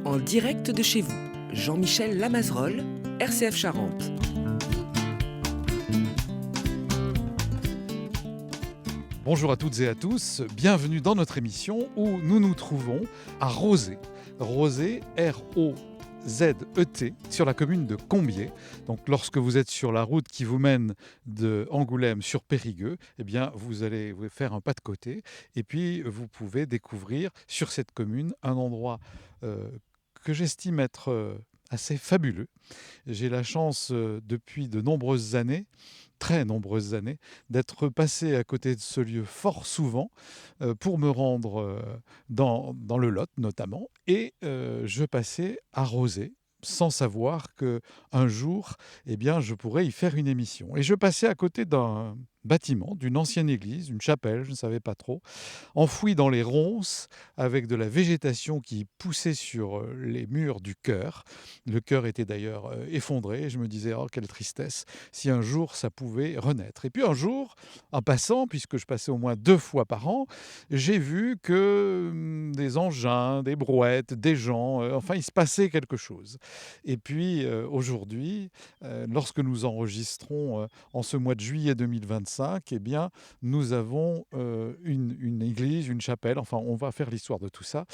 En direct de chez vous, Jean-Michel Lamazerolle, RCF Charente. Bonjour à toutes et à tous, bienvenue dans notre émission où nous nous trouvons à Rozay. Rozay, R-O-Z-E-T, sur la commune de Combiers. Donc lorsque vous êtes sur la route qui vous mène de Angoulême sur Périgueux, eh bien vous allez faire un pas de côté et puis vous pouvez découvrir sur cette commune un endroit que j'estime être assez fabuleux. J'ai la chance depuis de nombreuses années, très nombreuses années, d'être passé à côté de ce lieu fort souvent pour me rendre dans le Lot notamment. Et je passais à Rozay sans savoir qu'un jour, eh bien, je pourrais y faire une émission. Et je passais à côté d'un bâtiment, d'une ancienne église, une chapelle, je ne savais pas trop, enfoui dans les ronces, avec de la végétation qui poussait sur les murs du chœur. Le chœur était d'ailleurs effondré, et je me disais, oh, quelle tristesse, si un jour ça pouvait renaître. Et puis un jour, en passant, puisque je passais au moins 2 fois par an, j'ai vu que des engins, des brouettes, des gens, enfin il se passait quelque chose. Et puis aujourd'hui, lorsque nous enregistrons en ce mois de juillet 2025, eh bien, nous avons une église, une chapelle, enfin on va faire l'histoire de tout ça,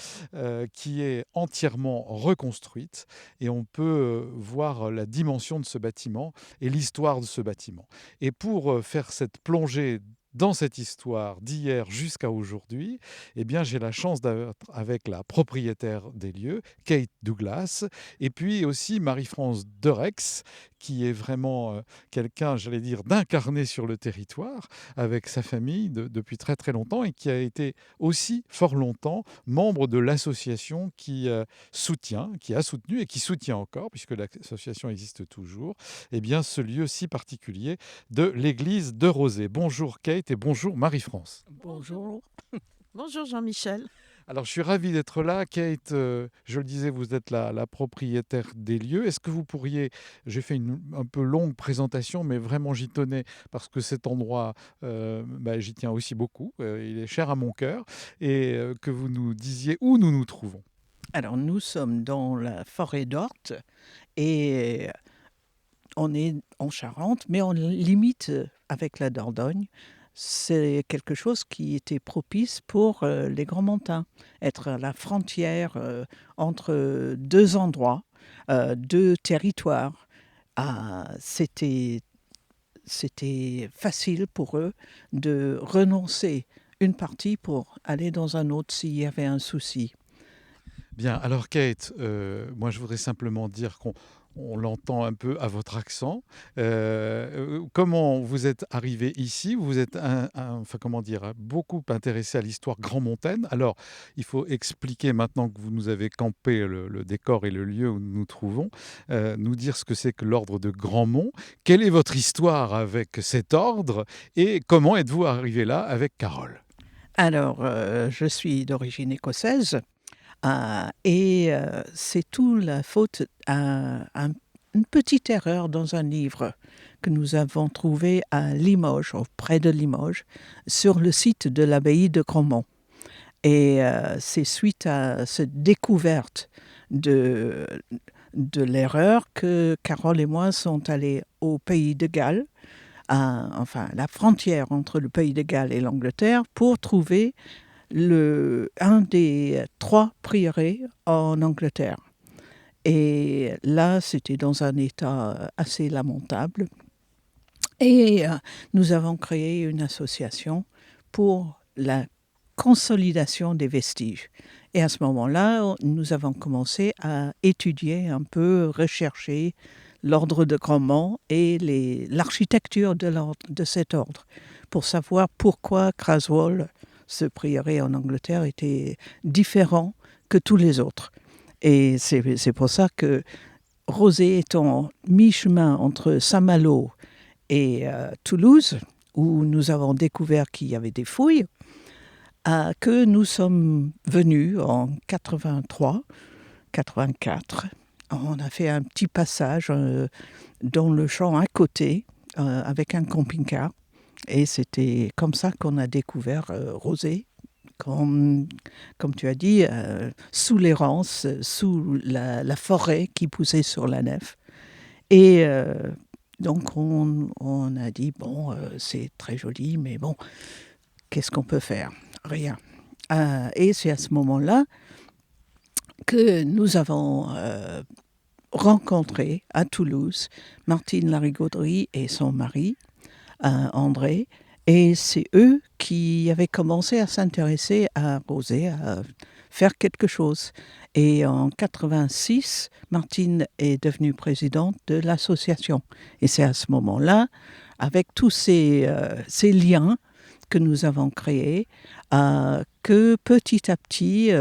qui est entièrement reconstruite et on peut voir la dimension de ce bâtiment et l'histoire de ce bâtiment. Et pour faire cette plongée dans cette histoire d'hier jusqu'à aujourd'hui, eh bien, j'ai la chance d'être avec la propriétaire des lieux, Kate Douglas, et puis aussi Marie-France Derex, qui est vraiment quelqu'un, j'allais dire, d'incarné sur le territoire, avec sa famille depuis très très longtemps, et qui a été aussi fort longtemps membre de l'association qui soutient, qui a soutenu et qui soutient encore, puisque l'association existe toujours, eh bien, ce lieu si particulier de l'église de Rozay. Bonjour Kate et bonjour Marie-France. Bonjour. Bonjour Jean-Michel. Alors, je suis ravi d'être là. Kate, je le disais, vous êtes la propriétaire des lieux. Est-ce que vous pourriez, j'ai fait une un peu longue présentation, mais vraiment j'y tenais parce que cet endroit, j'y tiens aussi beaucoup. Il est cher à mon cœur. Et que vous nous disiez où nous nous trouvons. Alors nous sommes dans la forêt d'Orthe et on est en Charente, mais on limite avec la Dordogne. C'est quelque chose qui était propice pour les grands montins, être à la frontière entre deux endroits, deux territoires. C'était facile pour eux de renoncer une partie pour aller dans un autre s'il y avait un souci. Bien, alors Kate, moi je voudrais simplement dire qu'on l'entend un peu à votre accent. Comment vous êtes arrivé ici? Vous êtes enfin comment dire, beaucoup intéressé à l'histoire grand-montaine. Alors, il faut expliquer maintenant que vous nous avez campé le décor et le lieu où nous nous trouvons, nous dire ce que c'est que l'ordre de Grandmont. Quelle est votre histoire avec cet ordre et comment êtes-vous arrivé là avec Carole? Alors, je suis d'origine écossaise. C'est tout la faute à une petite erreur dans un livre que nous avons trouvé à Limoges, près de Limoges, sur le site de l'abbaye de Grandmont. Et c'est suite à cette découverte de l'erreur que Carole et moi sommes allés au pays de Galles, enfin la frontière entre le pays de Galles et l'Angleterre, pour trouver un des 3 prieurés en Angleterre. Et là, c'était dans un état assez lamentable. Et nous avons créé une association pour la consolidation des vestiges. Et à ce moment-là, nous avons commencé à étudier un peu, rechercher l'ordre de Grandmont et l'architecture de cet ordre, pour savoir pourquoi Craswell, ce prieuré en Angleterre, était différent que tous les autres. Et c'est pour ça que Rozay étant mi-chemin entre Saint-Malo et Toulouse, où nous avons découvert qu'il y avait des fouilles, que nous sommes venus en 83, 84. On a fait un petit passage dans le champ à côté avec un camping-car. Et c'était comme ça qu'on a découvert Rozay, comme tu as dit, sous les ronces, sous la forêt qui poussait sur la nef. Et donc, on a dit, bon, c'est très joli, mais bon, qu'est-ce qu'on peut faire? Rien. Et c'est à ce moment-là que nous avons rencontré à Toulouse Martine Larigauderie et son mari, André. Et c'est eux qui avaient commencé à s'intéresser à Rosé, à faire quelque chose. Et en 86, Martine est devenue présidente de l'association. Et c'est à ce moment-là, avec tous ces liens que nous avons créés, que petit à petit,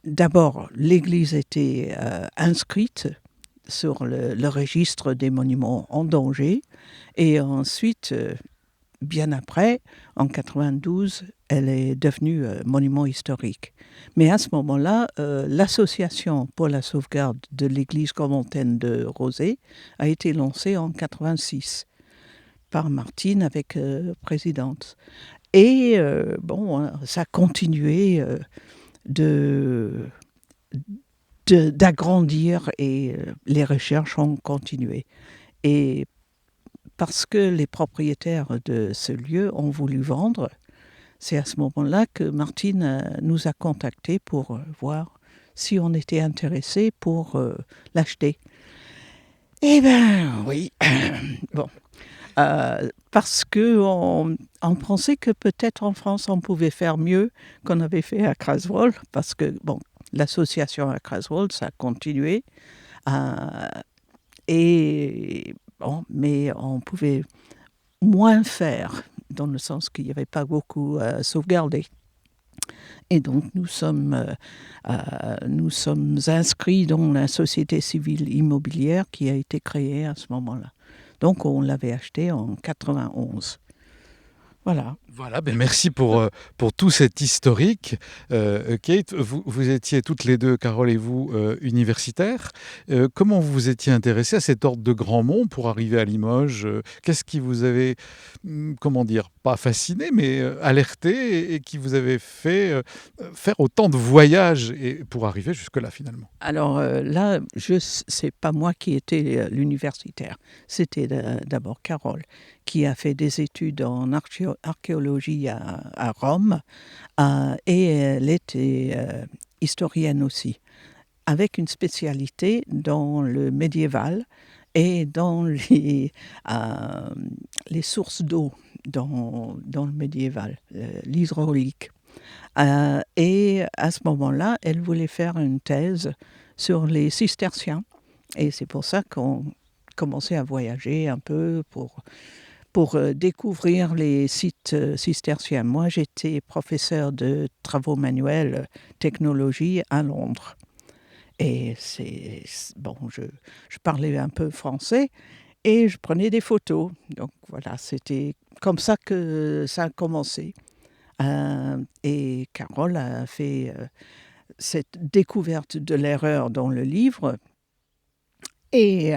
d'abord, l'Église était inscrite sur le registre des monuments en danger. Et ensuite, bien après, en 92, elle est devenue monument historique. Mais à ce moment-là, l'Association pour la sauvegarde de l'église cormontaine de Rosé a été lancée en 86 par Martine avec présidente. Et bon, ça a continué d'agrandir et les recherches ont continué. Et parce que les propriétaires de ce lieu ont voulu vendre, c'est à ce moment-là que Martine nous a contactés pour voir si on était intéressé pour l'acheter. Eh bien, oui. Bon. Parce qu'on pensait que peut-être en France, on pouvait faire mieux qu'on avait fait à Craswell, parce que, bon, l'association à Craswell, ça a continué. Et bon, mais on pouvait moins faire, dans le sens qu'il n'y avait pas beaucoup à sauvegarder. Et donc, nous sommes inscrits dans la société civile immobilière qui a été créée à ce moment-là. Donc, on l'avait acheté en 91. Voilà. Voilà, ben merci pour tout cet historique. Kate, vous étiez toutes les deux, Carole et vous, universitaires. Comment vous vous étiez intéressée à cet ordre de Grandmont pour arriver à Limoges? Qu'est-ce qui vous avait, comment dire, pas fasciné, mais alerté et qui vous avait fait faire autant de voyages et pour arriver jusque-là finalement? Alors là, c'est pas moi qui étais l'universitaire. C'était d'abord Carole, qui a fait des études en archéologie à Rome, et elle était historienne aussi, avec une spécialité dans le médiéval et dans les sources d'eau dans le médiéval, l'hydraulique. Et à ce moment-là, elle voulait faire une thèse sur les cisterciens. Et c'est pour ça qu'on commençait à voyager un peu pour découvrir les sites cisterciens. Moi, j'étais professeur de travaux manuels, technologie à Londres. Et bon, je parlais un peu français et je prenais des photos. Donc voilà, c'était comme ça que ça a commencé. Et Carole a fait cette découverte de l'erreur dans le livre. Et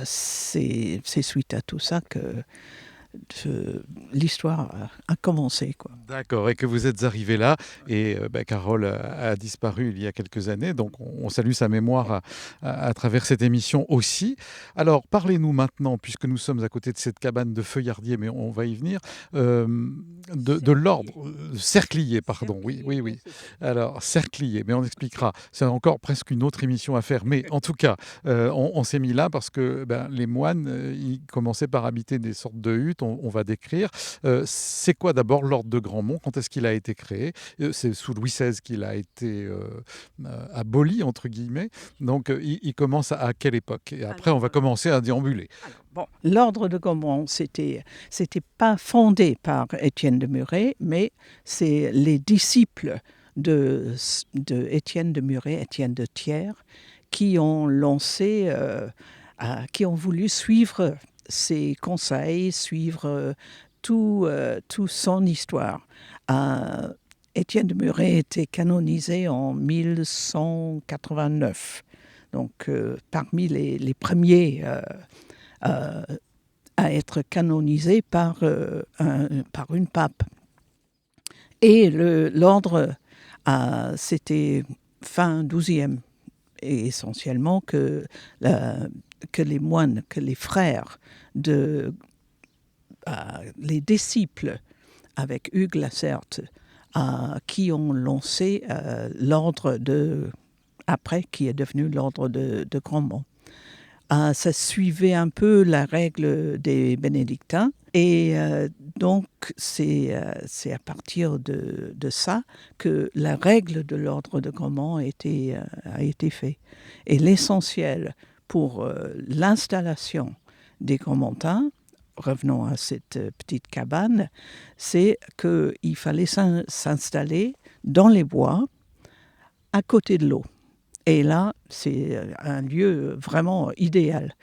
c'est suite à tout ça que l'histoire a commencé, quoi. D'accord, et que vous êtes arrivé là, et Carole a disparu il y a quelques années, donc on salue sa mémoire à travers cette émission aussi. Alors, parlez-nous maintenant, puisque nous sommes à côté de cette cabane de feuillardier, mais on va y venir, de l'ordre, cerclier, pardon, oui. Alors, cerclier, mais on expliquera, c'est encore presque une autre émission à faire, mais en tout cas, on s'est mis là parce que les moines, ils commençaient par habiter des sortes de huttes, on va décrire. C'est quoi d'abord l'ordre de Grandmont? Quand est-ce qu'il a été créé? C'est sous Louis XVI qu'il a été aboli, entre guillemets. Donc, il commence à quelle époque? Et après, on va commencer à déambuler. Bon, l'ordre de Grandmont, c'était pas fondé par Étienne de Muret, mais c'est les disciples de Étienne de Muret, Étienne de Thiers, qui ont lancé, qui ont voulu suivre ses conseils, suivre tout son histoire. Étienne de Muret était canonisé en 1189, donc parmi les premiers à être canonisé par une pape. Et l'ordre, c'était fin 12e, et essentiellement que les moines, que les frères, les disciples avec Hugues Lacerte, qui ont lancé l'ordre après, qui est devenu l'ordre de Grandmont. Ça suivait un peu la règle des bénédictins, et donc c'est à partir de ça que la règle de l'ordre de Grandmont a été faite. Et l'essentiel pour l'installation des Grandmontains, revenons à cette petite cabane, c'est qu'il fallait s'installer dans les bois, à côté de l'eau. Et là, c'est un lieu vraiment idéal.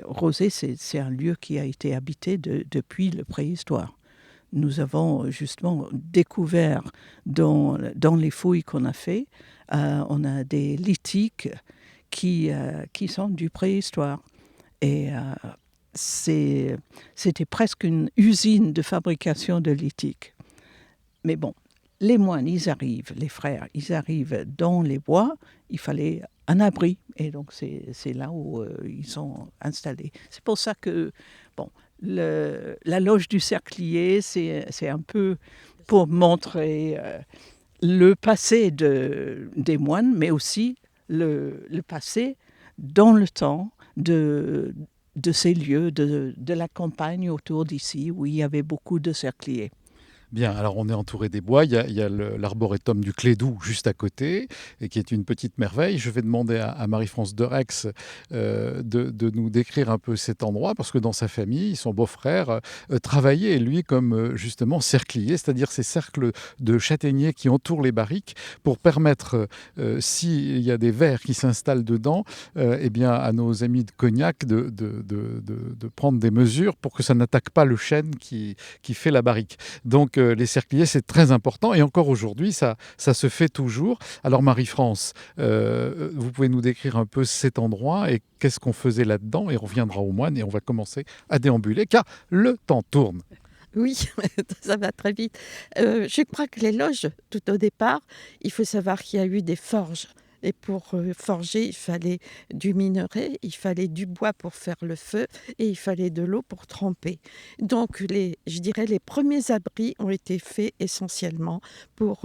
Rosé, c'est un lieu qui a été habité depuis le préhistoire. Nous avons justement découvert dans les fouilles qu'on a fait, on a des lithiques qui sont du préhistoire. Et c'était presque une usine de fabrication de lithiques. Mais bon, les moines, ils arrivent, les frères, ils arrivent dans les bois, il fallait un abri. Et donc, c'est là où ils sont installés. C'est pour ça que, la loge du Cerclier, c'est un peu pour montrer le passé des moines, mais aussi le passé dans le temps de ces lieux, de la campagne autour d'ici, où il y avait beaucoup de cercliers. Bien, alors on est entouré des bois, il y a l'arboretum du Clédou juste à côté, et qui est une petite merveille. Je vais demander à Marie-France Derex de nous décrire un peu cet endroit, parce que dans sa famille, son beau-frère travaillait, lui, comme justement cerclier, c'est-à-dire ces cercles de châtaigniers qui entourent les barriques, pour permettre, s'il y a des vers qui s'installent dedans, eh bien, à nos amis de Cognac de prendre des mesures pour que ça n'attaque pas le chêne qui fait la barrique. Donc, les cercliers, c'est très important, et encore aujourd'hui, ça se fait toujours. Alors Marie-France, vous pouvez nous décrire un peu cet endroit et qu'est-ce qu'on faisait là-dedans, et on reviendra aux moines et on va commencer à déambuler, car le temps tourne. Oui, ça va très vite. Je crois que les loges, tout au départ, il faut savoir qu'il y a eu des forges. Et pour forger, il fallait du minerai, il fallait du bois pour faire le feu et il fallait de l'eau pour tremper. Donc, je dirais, les premiers abris ont été faits essentiellement pour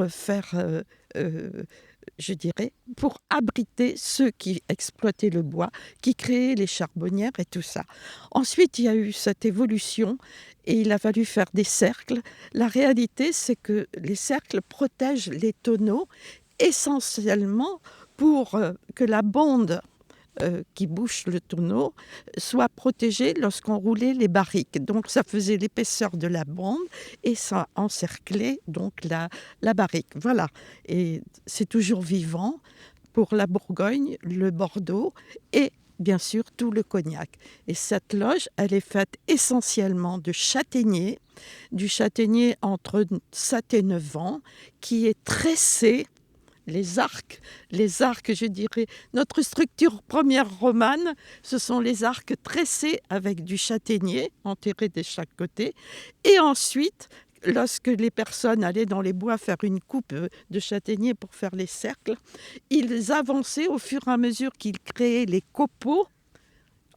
pour abriter ceux qui exploitaient le bois, qui créaient les charbonnières et tout ça. Ensuite, il y a eu cette évolution et il a fallu faire des cercles. La réalité, c'est que les cercles protègent les tonneaux essentiellement pour que la bande qui bouche le tonneau soit protégée lorsqu'on roulait les barriques. Donc ça faisait l'épaisseur de la bande et ça encerclait donc la barrique. Voilà. Et c'est toujours vivant pour la Bourgogne, le Bordeaux et bien sûr tout le Cognac. Et cette loge, elle est faite essentiellement de châtaignier, du châtaignier entre 7 et 9 ans, qui est tressé. Les arcs, je dirais, notre structure première romane, ce sont les arcs tressés avec du châtaignier enterré de chaque côté. Et ensuite, lorsque les personnes allaient dans les bois faire une coupe de châtaignier pour faire les cercles, ils avançaient au fur et à mesure qu'ils créaient les copeaux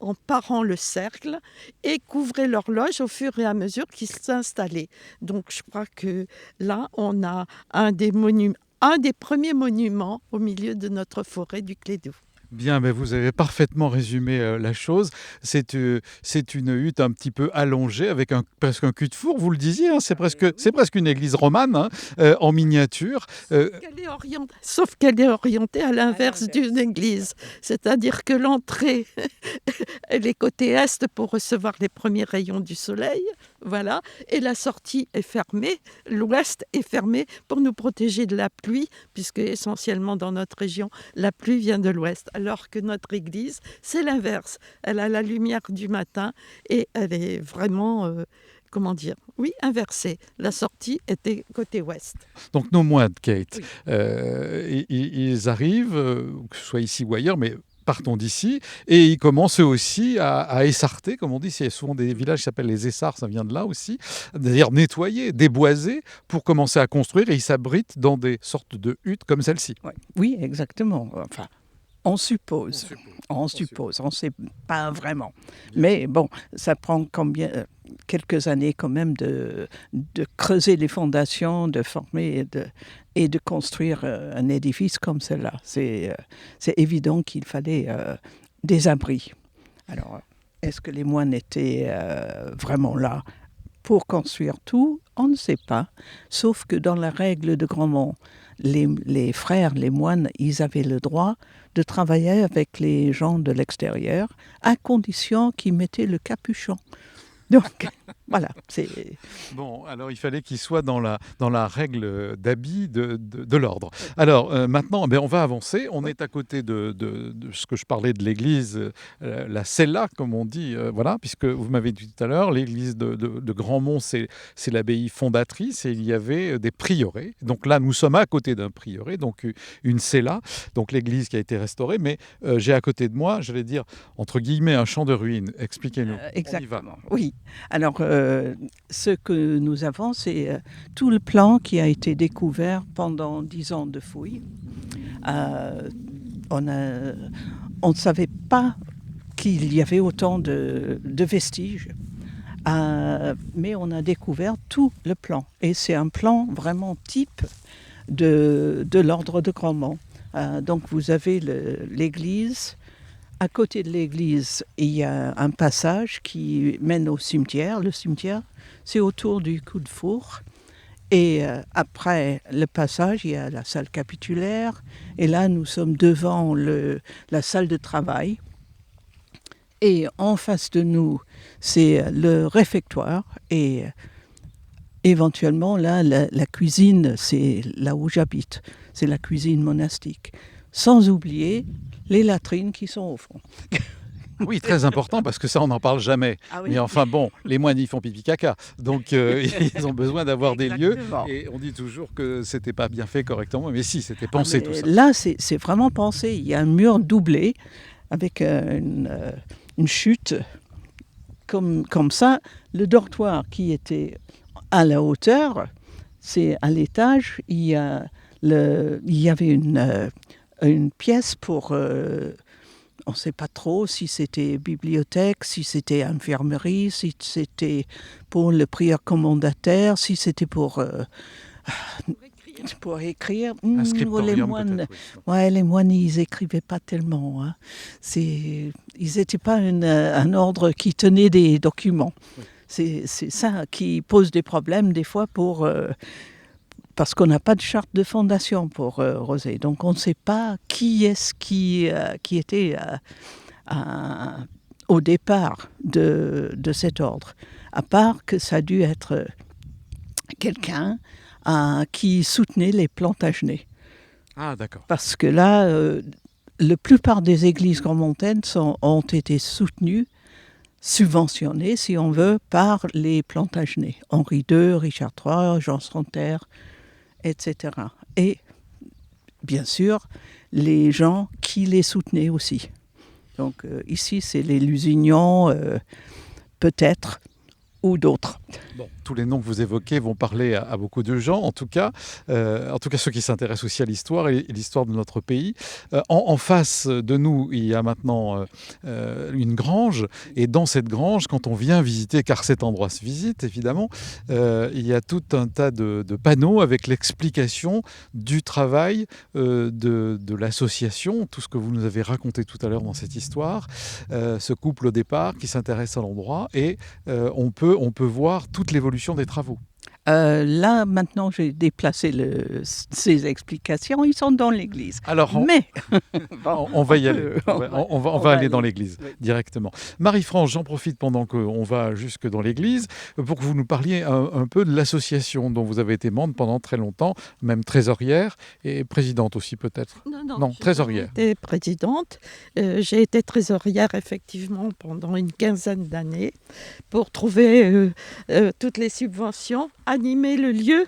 en parant le cercle et couvraient l'horloge au fur et à mesure qu'ils s'installaient. Donc je crois que là, on a un des premiers monuments au milieu de notre forêt du Clédou. Bien, mais vous avez parfaitement résumé la chose. C'est une hutte un petit peu allongée avec presque un cul-de-four, vous le disiez, hein, c'est presque une église romane, hein, en miniature. Sauf qu'elle est orientée à l'inverse d'une église. C'est-à-dire que l'entrée, elle est côté est pour recevoir les premiers rayons du soleil, voilà, et la sortie est fermée, l'ouest est fermé pour nous protéger de la pluie, puisque essentiellement dans notre région, la pluie vient de l'ouest. Alors que notre église, c'est l'inverse. Elle a la lumière du matin et elle est vraiment, inversée. La sortie était côté ouest. Donc nos moines, Kate, Oui. ils arrivent, que ce soit ici ou ailleurs, mais partons d'ici. Et ils commencent eux aussi à essarter, comme on dit. Il y a souvent des villages qui s'appellent les essarts, ça vient de là aussi. C'est-à-dire nettoyer, déboiser pour commencer à construire. Et ils s'abritent dans des sortes de huttes comme celle-ci. Ouais. Oui, exactement. Enfin, on suppose. On suppose. On ne sait pas vraiment. Mais bon, ça prend quelques années quand même de creuser les fondations, de former et de construire un édifice comme celle-là. C'est évident qu'il fallait des abris. Alors, est-ce que les moines étaient vraiment là pour construire tout? On ne sait pas. Sauf que dans la règle de Grandmont, les frères, les moines, ils avaient le droit de travailler avec les gens de l'extérieur à condition qu'ils mettaient le capuchon. Donc, voilà. Bon, alors il fallait qu'il soit dans la règle d'habit de l'ordre. Alors maintenant, on va avancer. On est à côté de ce que je parlais de l'église, la cella, comme on dit, voilà, puisque vous m'avez dit tout à l'heure, l'église de Grandmont, c'est l'abbaye fondatrice et il y avait des prieurés. Donc là, nous sommes à côté d'un prieuré, donc une cella, donc l'église qui a été restaurée. Mais j'ai à côté de moi, j'allais dire, entre guillemets, un champ de ruines. Expliquez-nous. Exactement, oui. Alors, ce que nous avons, c'est tout le plan qui a été découvert pendant 10 ans de fouilles. On ne savait pas qu'il y avait autant de vestiges, mais on a découvert tout le plan. Et c'est un plan vraiment type de l'ordre de Grandmont. Donc, vous avez l'église. À côté de l'église, il y a un passage qui mène au cimetière. Le cimetière, c'est autour du coup de four. Et après le passage, il y a la salle capitulaire. Et là, nous sommes devant la salle de travail. Et en face de nous, c'est le réfectoire. Et éventuellement, là, la cuisine, c'est là où j'habite. C'est la cuisine monastique. Sans oublier les latrines qui sont au fond. Oui, très important, parce que ça, on n'en parle jamais. Ah oui. Mais enfin bon, les moines, ils font pipi caca. Donc, ils ont besoin d'avoir des lieux. Exactement. Et on dit toujours que c'était pas bien fait correctement. Mais si, c'était pensé tout ça. Là, c'est vraiment pensé. Il y a un mur doublé avec une chute comme ça. Le dortoir qui était à la hauteur, c'est à l'étage. Il y avait une pièce pour, on ne sait pas trop si c'était bibliothèque, si c'était infirmerie, si c'était pour le prieur commandataire, si c'était pour écrire. Un scriptorium, peut-être, oui. Ouais, les moines, ils n'écrivaient pas tellement. Hein. Ils n'étaient pas un ordre qui tenait des documents. Oui. C'est ça qui pose des problèmes des fois parce qu'on n'a pas de charte de fondation pour Rosé. Donc on ne sait pas qui est-ce qui était au départ de cet ordre. À part que ça a dû être quelqu'un qui soutenait les Plantagenets. Ah, d'accord. Parce que là, la plupart des églises grandmontaines ont été soutenues, subventionnées, si on veut, par les Plantagenets. Henri II, Richard III, Jean Santerre, etc. Et bien sûr, les gens qui les soutenaient aussi. Donc ici, c'est les Lusignans, peut-être, ou d'autres. Bon, tous les noms que vous évoquez vont parler à beaucoup de gens, en tout cas ceux qui s'intéressent aussi à l'histoire et l'histoire de notre pays. En face de nous, il y a maintenant une grange, et dans cette grange, quand on vient visiter, car cet endroit se visite évidemment, il y a tout un tas de panneaux avec l'explication du travail de l'association, tout ce que vous nous avez raconté tout à l'heure dans cette histoire, ce couple au départ qui s'intéresse à l'endroit, et on peut voir toute l'évolution des travaux. Là, maintenant, j'ai déplacé ces explications. Ils sont dans l'église. Alors, Mais on va y aller. On va aller dans l'église directement. Marie-France, j'en profite pendant qu'on va jusque dans l'église pour que vous nous parliez un peu de l'association dont vous avez été membre pendant très longtemps, même trésorière et présidente aussi peut-être. Non, trésorière. J'ai été présidente. J'ai été trésorière effectivement pendant une quinzaine d'années pour trouver toutes les subventions, animer le lieu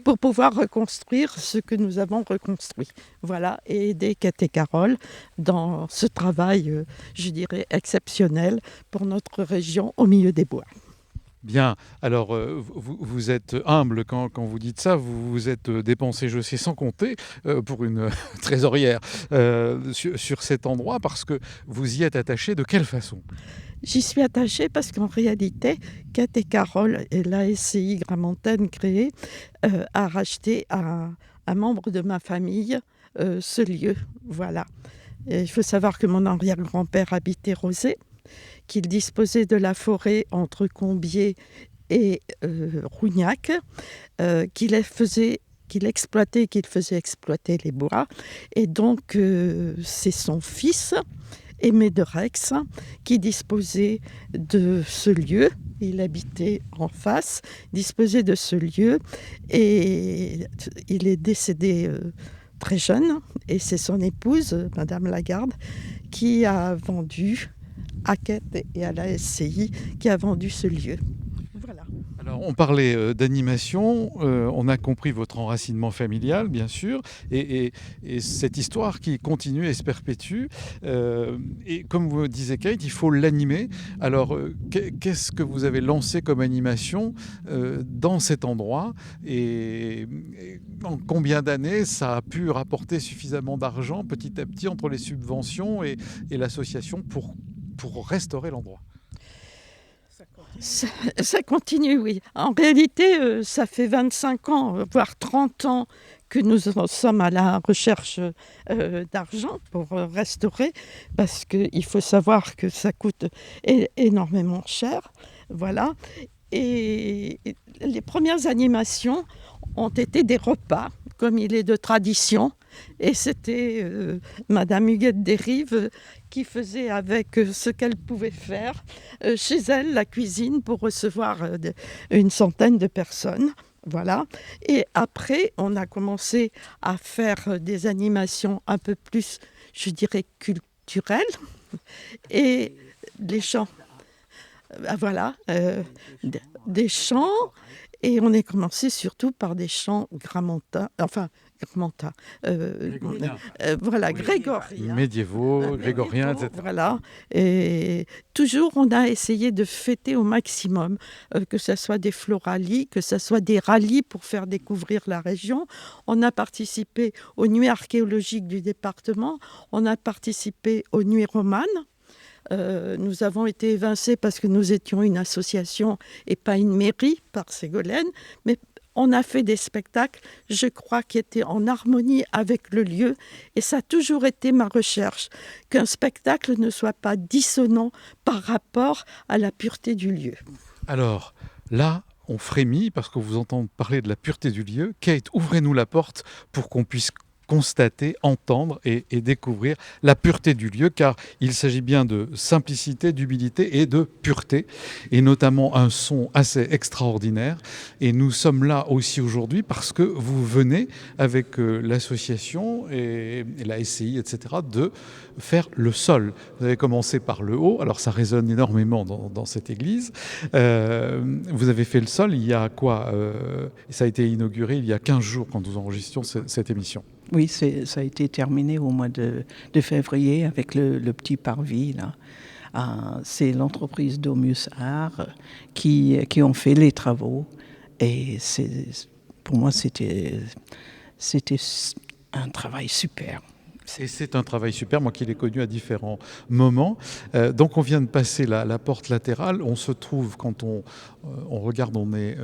pour pouvoir reconstruire ce que nous avons reconstruit. Voilà, et aider Kate et Carole dans ce travail, je dirais, exceptionnel pour notre région au milieu des bois. Bien, alors vous êtes humble quand vous dites ça, vous vous êtes dépensé, je sais, sans compter pour une trésorière sur cet endroit parce que vous y êtes attaché de quelle façon? J'y suis attachée parce qu'en réalité, Kate et Carole et l'ASCI Gramontaine créée a racheté à un membre de ma famille ce lieu. Voilà. Et il faut savoir que mon arrière-grand-père habitait Rozay, qu'il disposait de la forêt entre Combiers et Rougnac, qu'il exploitait, qu'il faisait exploiter les bois. Et donc, c'est son fils, Aimé de Rex, qui disposait de ce lieu. Il habitait en face, disposait de ce lieu, et il est décédé très jeune. Et c'est son épouse, Madame Lagarde, qui a vendu à Kate et à la SCI, qui a vendu ce lieu. Voilà. Alors, on parlait d'animation, on a compris votre enracinement familial, bien sûr, et cette histoire qui continue et se perpétue. Et comme vous disiez, Kate, il faut l'animer. Alors, qu'est-ce que vous avez lancé comme animation dans cet endroit et en combien d'années ça a pu rapporter suffisamment d'argent petit à petit entre les subventions et l'association pour restaurer l'endroit? Ça continue, oui. En réalité, ça fait 25 ans, voire 30 ans que nous sommes à la recherche d'argent pour restaurer, parce qu'il faut savoir que ça coûte énormément cher. Voilà. Et les premières animations ont été des repas, comme il est de tradition. Et c'était Madame Huguette Desrives qui faisait avec ce qu'elle pouvait faire chez elle, la cuisine, pour recevoir une centaine de personnes. Voilà. Et après, on a commencé à faire des animations un peu plus, je dirais, culturelles. Et les chants. Voilà. Des chants. Et on a commencé surtout par des chants gramontins, voilà, grégoriens. Médiévaux, grégoriens, etc. Voilà. Et toujours, on a essayé de fêter au maximum, que ce soit des floralies, que ce soit des rallyes pour faire découvrir la région. On a participé aux nuits archéologiques du département, on a participé aux nuits romanes. Nous avons été évincés parce que nous étions une association et pas une mairie par Ségolène, mais on a fait des spectacles, je crois, qui étaient en harmonie avec le lieu, et ça a toujours été ma recherche, qu'un spectacle ne soit pas dissonant par rapport à la pureté du lieu. Alors, là, on frémit parce qu'on vous entend parler de la pureté du lieu. Kate, ouvrez-nous la porte pour qu'on puisse constater, entendre et découvrir la pureté du lieu, car il s'agit bien de simplicité, d'humilité et de pureté, et notamment un son assez extraordinaire. Et nous sommes là aussi aujourd'hui parce que vous venez, avec l'association et la SCI, etc., de faire le sol. Vous avez commencé par le haut, alors ça résonne énormément dans cette église. Vous avez fait le sol il y a quoi ça a été inauguré il y a 15 jours quand nous enregistrons cette émission. Oui, ça a été terminé au mois de février avec le petit parvis, là. C'est l'entreprise Domus Art qui ont fait les travaux. Et pour moi, c'était un travail super. Et c'est un travail super, moi qui l'ai connu à différents moments. Donc on vient de passer la porte latérale. On se trouve, quand on regarde, on est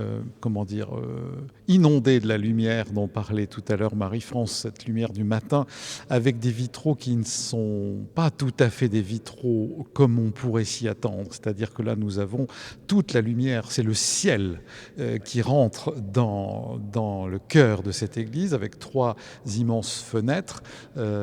inondé de la lumière dont parlait tout à l'heure Marie-France, cette lumière du matin, avec des vitraux qui ne sont pas tout à fait des vitraux comme on pourrait s'y attendre. C'est-à-dire que là, nous avons toute la lumière, c'est le ciel qui rentre dans le cœur de cette église, avec 3 immenses fenêtres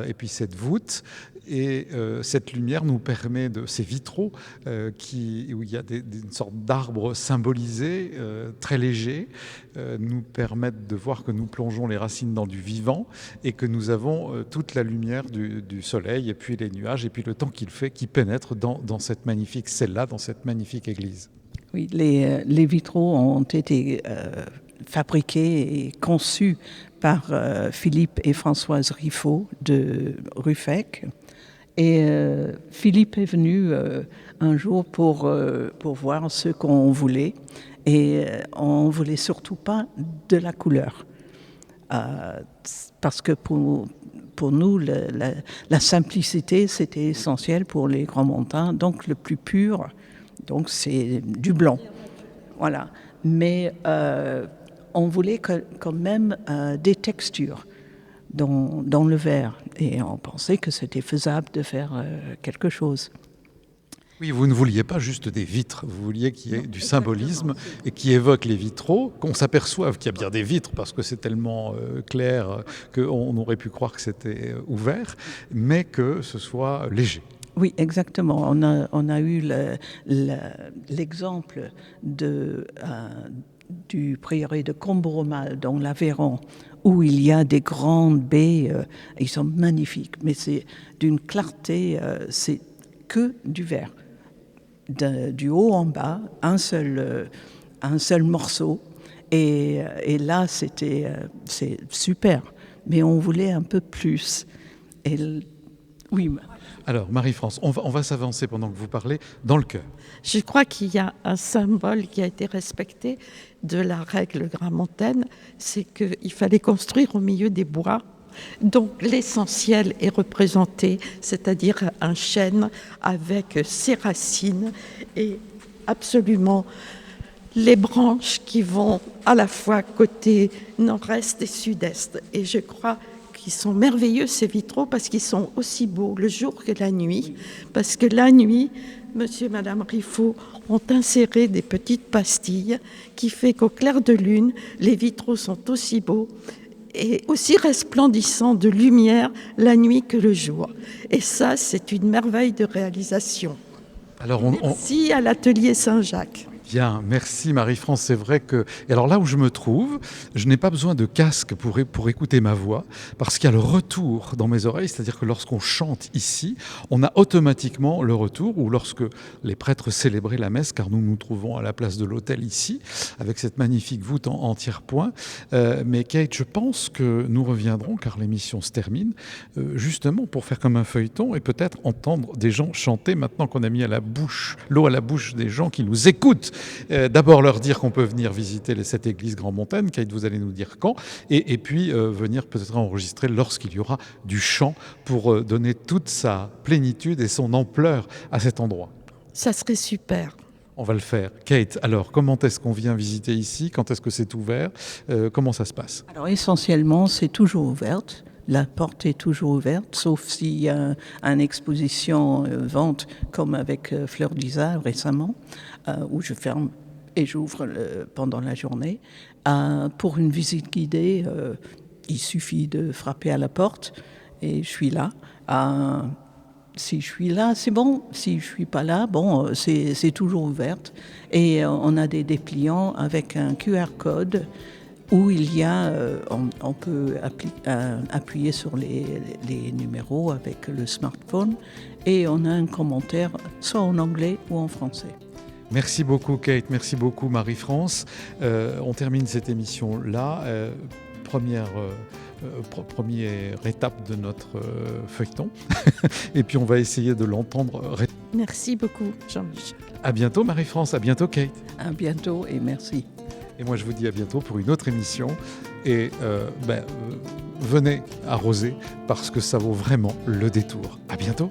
et puis cette voûte. Et cette lumière nous permet ces vitraux où il y a une sorte d'arbre symbolisé, très léger, nous permettent de voir que nous plongeons les racines dans du vivant et que nous avons toute la lumière du soleil et puis les nuages et puis le temps qu'il fait qui pénètre dans cette magnifique celle-là, dans cette magnifique église. Oui, les vitraux ont été fabriqué et conçu par Philippe et Françoise Riffaut de Ruffec. Et Philippe est venu un jour pour voir ce qu'on voulait. Et on ne voulait surtout pas de la couleur. Parce que pour nous, la simplicité, c'était essentiel pour les grands montants. Donc le plus pur, donc c'est du blanc. Voilà. Mais on voulait quand même des textures dans le verre. Et on pensait que c'était faisable de faire quelque chose. Oui, vous ne vouliez pas juste des vitres, vous vouliez qu'il y ait du symbolisme et qui évoque les vitraux, qu'on s'aperçoive qu'il y a bien des vitres parce que c'est tellement clair qu'on aurait pu croire que c'était ouvert, mais que ce soit léger. Oui, exactement. On a eu l'exemple du prieuré de Combremal dans l'Aveyron, où il y a des grandes baies, ils sont magnifiques, mais c'est d'une clarté, c'est que du verre. Du haut en bas, un seul morceau. Et là, c'est super. Mais on voulait un peu plus. Oui. Alors, Marie-France, on va s'avancer pendant que vous parlez dans le cœur. Je crois qu'il y a un symbole qui a été respecté de la règle gramontaine, c'est qu'il fallait construire au milieu des bois. Donc l'essentiel est représenté, c'est-à-dire un chêne avec ses racines et absolument les branches qui vont à la fois côté nord-est et sud-est. Et je crois qu'ils sont merveilleux ces vitraux parce qu'ils sont aussi beaux le jour que la nuit. Parce que la nuit, monsieur et madame Riffaut ont inséré des petites pastilles qui fait qu'au clair de lune, les vitraux sont aussi beaux et aussi resplendissant de lumière la nuit que le jour. Et ça, c'est une merveille de réalisation. Alors Merci à l'atelier Saint-Jacques. Bien, merci Marie-France. C'est vrai que... Et alors là où je me trouve, je n'ai pas besoin de casque pour écouter ma voix, parce qu'il y a le retour dans mes oreilles, c'est-à-dire que lorsqu'on chante ici, on a automatiquement le retour, ou lorsque les prêtres célébraient la messe, car nous nous trouvons à la place de l'autel ici, avec cette magnifique voûte en tiers-point. Mais Kate, je pense que nous reviendrons, car l'émission se termine, justement pour faire comme un feuilleton et peut-être entendre des gens chanter, maintenant qu'on a mis l'eau à la bouche des gens qui nous écoutent. D'abord leur dire qu'on peut venir visiter cette église Grand-Montagne, Kate, vous allez nous dire quand, et puis venir peut-être enregistrer lorsqu'il y aura du chant pour donner toute sa plénitude et son ampleur à cet endroit. Ça serait super. On va le faire. Kate, alors comment est-ce qu'on vient visiter ici? Quand est-ce que c'est ouvert? Comment ça se passe? Alors essentiellement, c'est toujours ouverte. La porte est toujours ouverte, sauf s'il y a une exposition vente, comme avec Fleur d'Isa récemment, où je ferme et j'ouvre pendant la journée. Pour une visite guidée, il suffit de frapper à la porte et je suis là. Si je suis là, c'est bon. Si je suis pas là, bon, c'est toujours ouverte. Et on a des dépliants avec un QR code où il y a, on peut appuyer sur les numéros avec le smartphone et on a un commentaire soit en anglais ou en français. Merci beaucoup Kate, merci beaucoup Marie-France. On termine cette émission-là. Première étape de notre feuilleton. Et puis on va essayer de l'entendre. Merci beaucoup Jean-Michel. À bientôt Marie-France, à bientôt Kate. À bientôt et merci. Et moi je vous dis à bientôt pour une autre émission. Et venez arroser parce que ça vaut vraiment le détour. À bientôt.